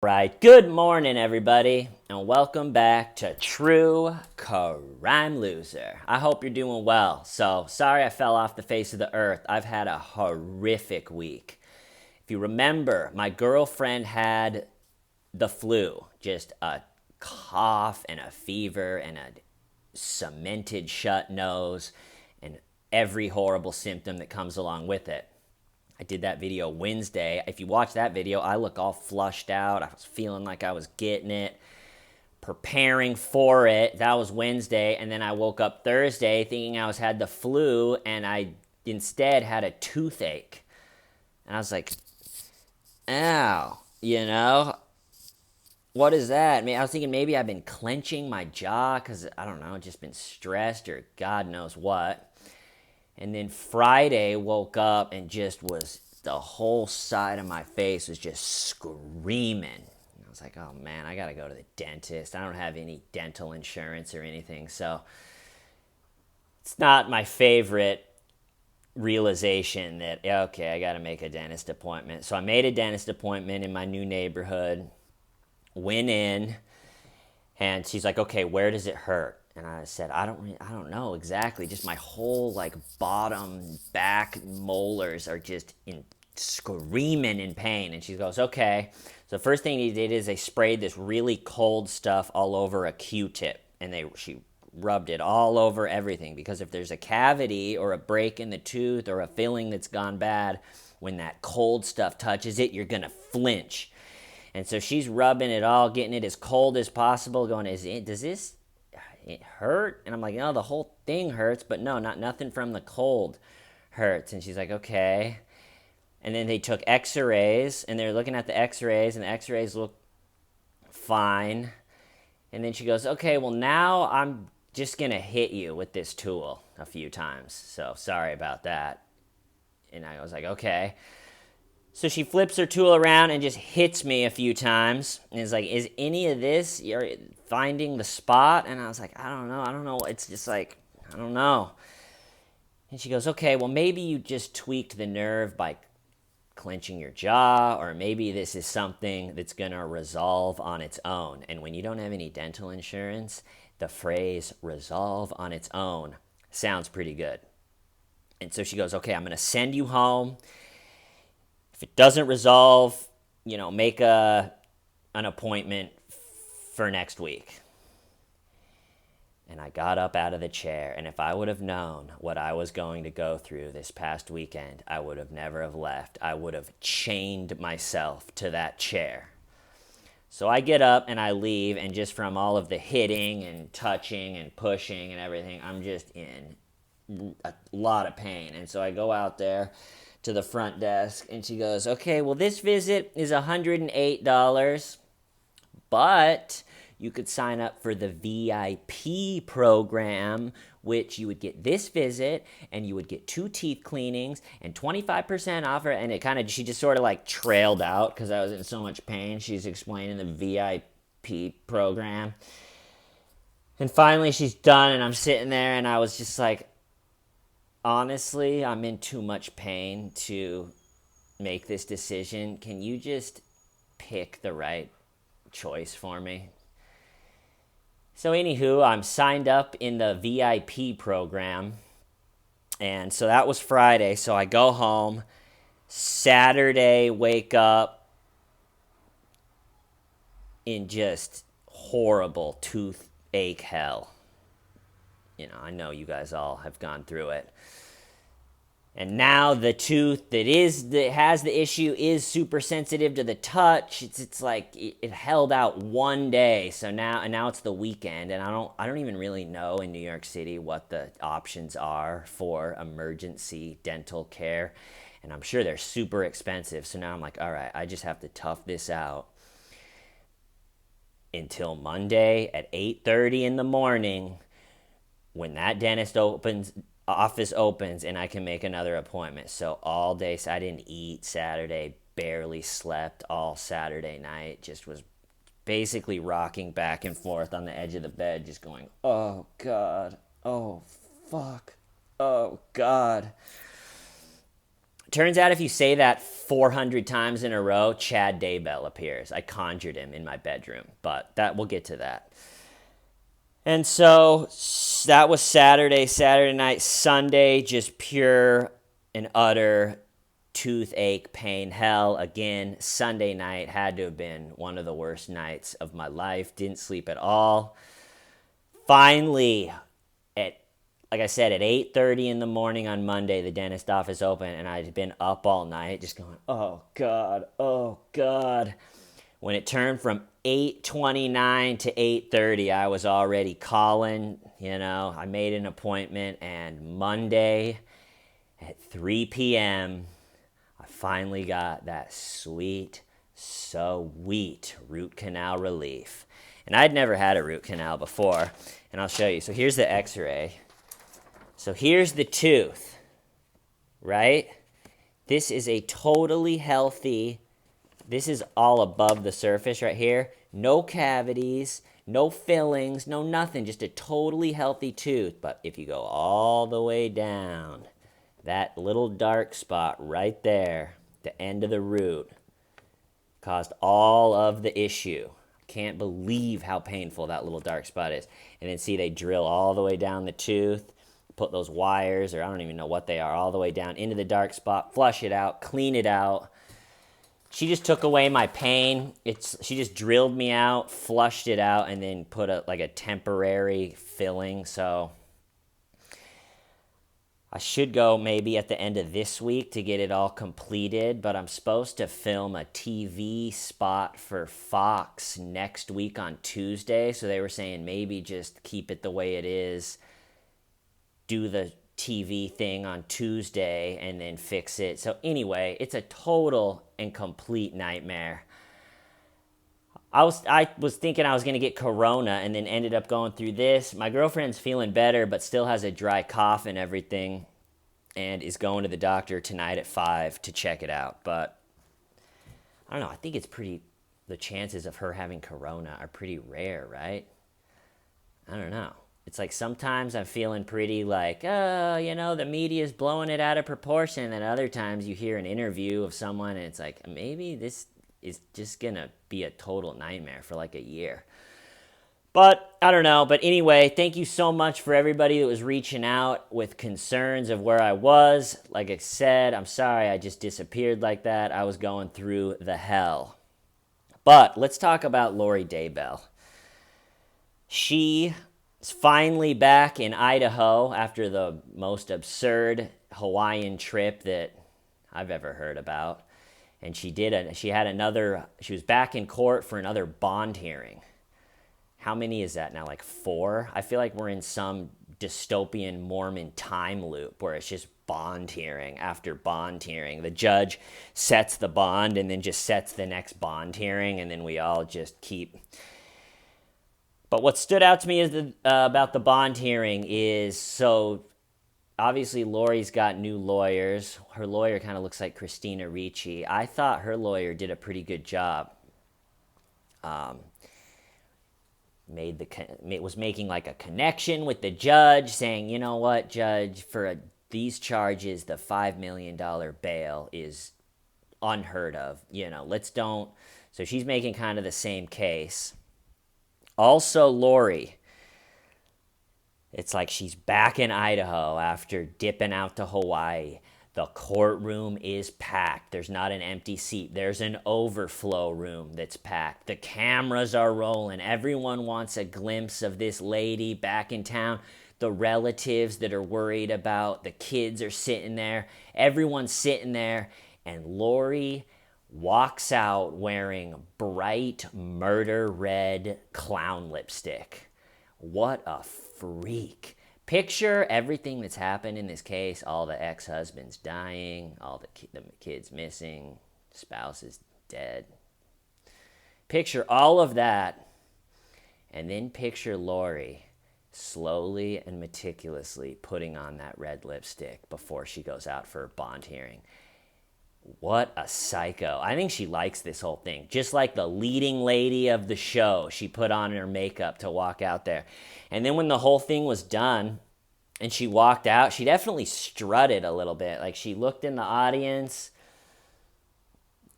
Right. Good morning, everybody, and welcome back to True Crime Loser. I hope you're doing well. So, sorry I fell off the face of the earth. I've had a horrific week. If you remember, my girlfriend had the flu, just a cough and a fever and a cemented shut nose and every horrible symptom that comes along with it. I did that video Wednesday. If you watch that video, I look all flushed out. I was feeling like I was getting it, preparing for it. That was Wednesday. And then I woke up Thursday thinking I had the flu, and I instead had a toothache. And I was like, ow, what is that? I was thinking maybe I've been clenching my jaw because, I don't know, just been stressed or God knows what. And then Friday woke up and just was the whole side of my face was just screaming. And I was like, oh man, I gotta go to the dentist. I don't have any dental insurance or anything, so it's not my favorite realization that okay, I gotta make a dentist appointment. So I made a dentist appointment in my new neighborhood, went in, and she's like, okay, where does it hurt? And I said, I don't know exactly. Just my whole bottom back molars are just screaming in pain. And she goes, okay. So the first thing he did is they sprayed this really cold stuff all over a Q-tip, and she rubbed it all over everything, because if there's a cavity or a break in the tooth or a filling that's gone bad, when that cold stuff touches it, you're gonna flinch. And so she's rubbing it all, getting it as cold as possible, going, does this it hurt? And I'm like, no, the whole thing hurts, but no, nothing from the cold hurts. And she's like, okay. And then they took x-rays, and they're looking at the x-rays, and the x-rays look fine. And then she goes, okay, well, now I'm just going to hit you with this tool a few times. So sorry about that. And I was like, okay. So she flips her tool around and just hits me a few times. And is like, is any of this, you're finding the spot? And I was like, I don't know. It's just like, I don't know. And she goes, okay, well, maybe you just tweaked the nerve by clenching your jaw, or maybe this is something that's going to resolve on its own. And when you don't have any dental insurance, the phrase resolve on its own sounds pretty good. And so she goes, okay, I'm going to send you home. If it doesn't resolve, make an appointment for next week. And I got up out of the chair, and if I would have known what I was going to go through this past weekend, I would have never have left. I would have chained myself to that chair. So I get up and I leave, and just from all of the hitting and touching and pushing and everything, I'm just in a lot of pain. And so I go out there to the front desk, and she goes, okay, well, this visit is $108, but you could sign up for the VIP program, which you would get this visit, and you would get 2 teeth cleanings and 25% off. And she just sort of trailed out because I was in so much pain. She's explaining the VIP program. And finally she's done, and I'm sitting there, and I was just like, honestly, I'm in too much pain to make this decision. Can you just pick the right choice for me? So anywho, I'm signed up in the VIP program. And so that was Friday. So I go home. Saturday, wake up in just horrible toothache hell. I know you guys all have gone through it. And now the tooth that has the issue is super sensitive to the touch. It's like it held out one day, so now it's the weekend, and I don't even really know in New York City what the options are for emergency dental care, and I'm sure they're super expensive. So now I'm like, all right, I just have to tough this out until Monday at 8:30 in the morning, when that office opens, and I can make another appointment. So all day, so I didn't eat Saturday, barely slept all Saturday night, just was basically rocking back and forth on the edge of the bed, just going, oh God, oh fuck, oh God. Turns out if you say that 400 times in a row, Chad Daybell appears. I conjured him in my bedroom, but we'll get to that. And so that was Saturday night. Sunday, just pure and utter toothache pain hell. Again, Sunday night had to have been one of the worst nights of my life. Didn't sleep at all. Finally, like I said, at 8:30 in the morning on Monday, the dentist office opened, and I'd been up all night just going, oh, God, oh, God. When it turned from 8:29 to 8:30, I was already calling, I made an appointment, and Monday at 3 p.m., I finally got that sweet root canal relief. And I'd never had a root canal before, and I'll show you. So here's the x-ray. So here's the tooth, right? This is a totally healthy, this is all above the surface right here. No cavities, no fillings, no nothing, just a totally healthy tooth. But if you go all the way down, that little dark spot right there, the end of the root, caused all of the issue. Can't believe how painful that little dark spot is. And then see, they drill all the way down the tooth, put those wires, or I don't even know what they are, all the way down into the dark spot, flush it out, clean it out. She just took away my pain. She just drilled me out, flushed it out, and then put a temporary filling. So I should go maybe at the end of this week to get it all completed, but I'm supposed to film a TV spot for Fox next week on Tuesday. So they were saying maybe just keep it the way it is, do the TV thing on Tuesday, and then fix it. So anyway, it's a total and complete nightmare. I was thinking I was going to get corona and then ended up going through this. My girlfriend's feeling better but still has a dry cough and everything, and is going to the doctor tonight at 5 to check it out. But I don't know, I think the chances of her having corona are pretty rare, right? I don't know. It's like sometimes I'm feeling pretty like, the media's blowing it out of proportion. And other times you hear an interview of someone and it's like, maybe this is just going to be a total nightmare for like a year. But I don't know. But anyway, thank you so much for everybody that was reaching out with concerns of where I was. Like I said, I'm sorry I just disappeared like that. I was going through the hell. But let's talk about Lori Daybell. She is finally back in Idaho after the most absurd Hawaiian trip that I've ever heard about. And she was back in court for another bond hearing. How many is that now? Like 4? I feel like we're in some dystopian Mormon time loop where it's just bond hearing after bond hearing. The judge sets the bond and then just sets the next bond hearing, and then we all just keep. But what stood out to me is about the bond hearing is, so obviously Lori's got new lawyers. Her lawyer kind of looks like Christina Ricci. I thought her lawyer did a pretty good job. Was making like a connection with the judge, saying, you know what, judge, for these charges, the $5 million bail is unheard of. So she's making kind of the same case. Also, Lori, it's like she's back in Idaho after dipping out to Hawaii. The courtroom is packed. There's not an empty seat. There's an overflow room that's packed. The cameras are rolling. Everyone wants a glimpse of this lady back in town. The relatives that are worried about the kids are sitting there. Everyone's sitting there. And Lori walks out wearing bright murder red clown lipstick. What a freak. Picture everything that's happened in this case. All the ex-husbands dying, all the kids missing, spouses dead. Picture all of that, and then picture Lori slowly and meticulously putting on that red lipstick before she goes out for a bond hearing. What a psycho. I think she likes this whole thing. Just like the leading lady of the show, she put on her makeup to walk out there. And then when the whole thing was done, and she walked out. She definitely strutted a little bit. Like, she looked in the audience,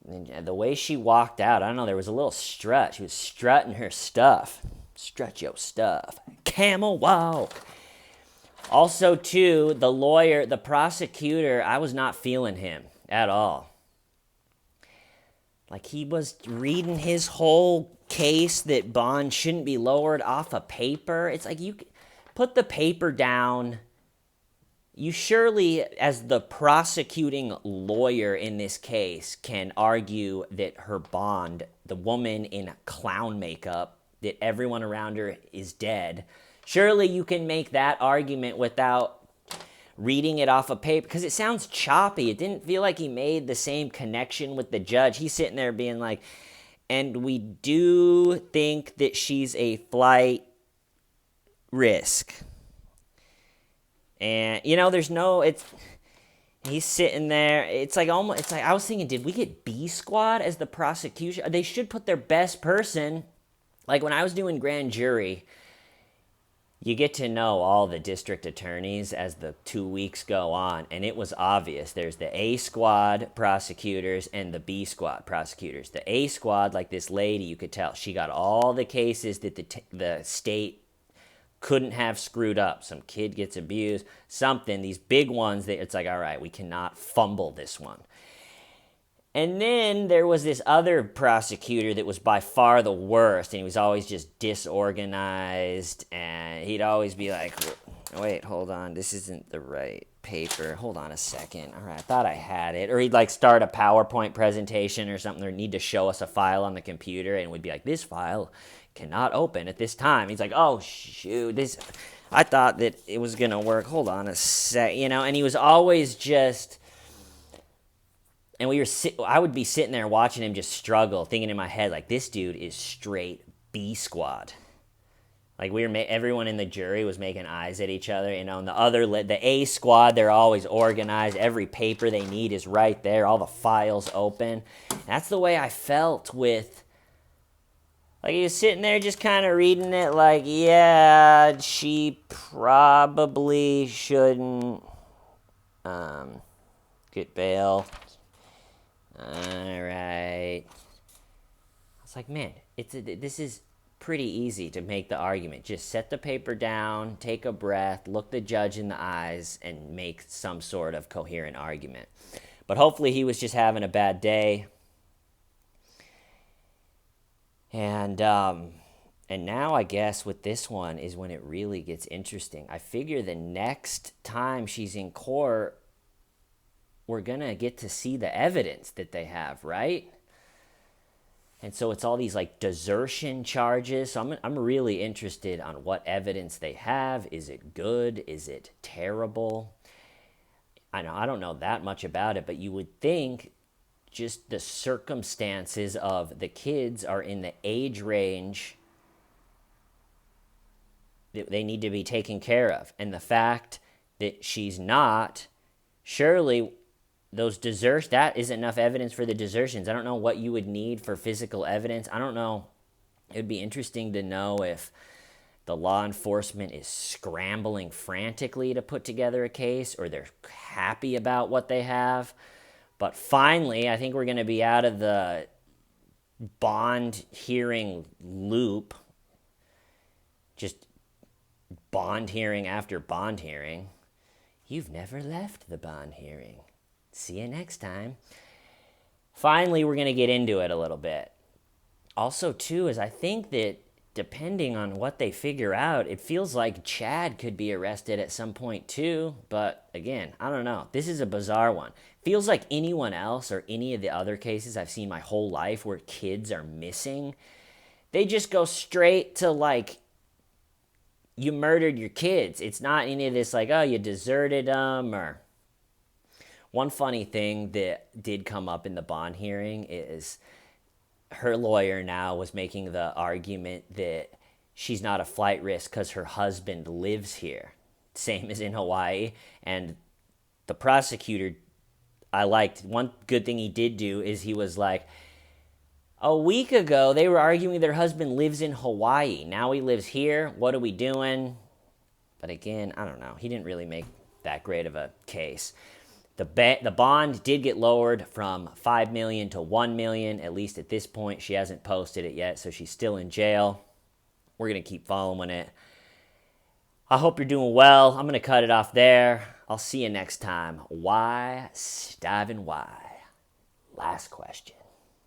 and the way she walked out, I don't know, there was a little strut. She was strutting her stuff. Strut your stuff. Camel walk. Also, too, the lawyer, the prosecutor, I was not feeling him at all. Like, he was reading his whole case that bond shouldn't be lowered off a paper. It's like, you put the paper down. You surely, as the prosecuting lawyer in this case, can argue that her bond, the woman in clown makeup, that everyone around her is dead. Surely you can make that argument without reading it off a paper, because it sounds choppy. It didn't feel like he made the same connection with the judge. He's sitting there being like, and we do think that she's a flight risk. And, there's no, he's sitting there. It's like, I was thinking, did we get B squad as the prosecution? They should put their best person. Like, when I was doing grand jury, you get to know all the district attorneys as the 2 weeks go on, and it was obvious. There's the A squad prosecutors and the B squad prosecutors. The A squad, like this lady, you could tell, she got all the cases that the state couldn't have screwed up. Some kid gets abused, something. These big ones, that it's like, all right, we cannot fumble this one. And then there was this other prosecutor that was by far the worst, and he was always just disorganized, and he'd always be like, wait, hold on, this isn't the right paper. Hold on a second. All right, I thought I had it. Or he'd like start a PowerPoint presentation or something, or need to show us a file on the computer, and we'd be like, this file cannot open at this time. He's like, oh, shoot, I thought that it was going to work. Hold on a sec, and he was always just... And I would be sitting there watching him just struggle, thinking in my head, like, this dude is straight B squad. Like, everyone in the jury was making eyes at each other, and the A squad, they're always organized. Every paper they need is right there. All the files open. That's the way I felt with, like, he was sitting there just kind of reading it like, yeah, she probably shouldn't get bail. All right. It's like, man, this is pretty easy to make the argument. Just set the paper down, take a breath, look the judge in the eyes, and make some sort of coherent argument. But hopefully he was just having a bad day. And now I guess with this one is when it really gets interesting. I figure the next time she's in court, we're going to get to see the evidence that they have, right? And so it's all these like desertion charges. So I'm really interested on what evidence they have. Is it good? Is it terrible? I don't know that much about it, but you would think just the circumstances of the kids are in the age range that they need to be taken care of. And the fact that she's not, surely that is enough evidence for the desertions. I don't know what you would need for physical evidence. I don't know. It would be interesting to know if the law enforcement is scrambling frantically to put together a case, or they're happy about what they have. But finally, I think we're going to be out of the bond hearing loop. Just bond hearing after bond hearing. You've never left the bond hearing. See you next time. Finally, we're going to get into it a little bit. Also, too, is I think that depending on what they figure out, it feels like Chad could be arrested at some point, too. But again, I don't know. This is a bizarre one. Feels like anyone else or any of the other cases I've seen my whole life where kids are missing, they just go straight to like, you murdered your kids. It's not any of this like, oh, you deserted them or... One funny thing that did come up in the bond hearing is her lawyer now was making the argument that she's not a flight risk because her husband lives here, same as in Hawaii. And the prosecutor, I liked, one good thing he did do is he was like, a week ago they were arguing their husband lives in Hawaii. Now he lives here. What are we doing? But again, I don't know. He didn't really make that great of a case. The bond did get lowered from $5 million to $1 million. At least at this point, she hasn't posted it yet, so she's still in jail. We're going to keep following it. I hope you're doing well. I'm going to cut it off there. I'll see you next time. Why, Steven, why? Last question.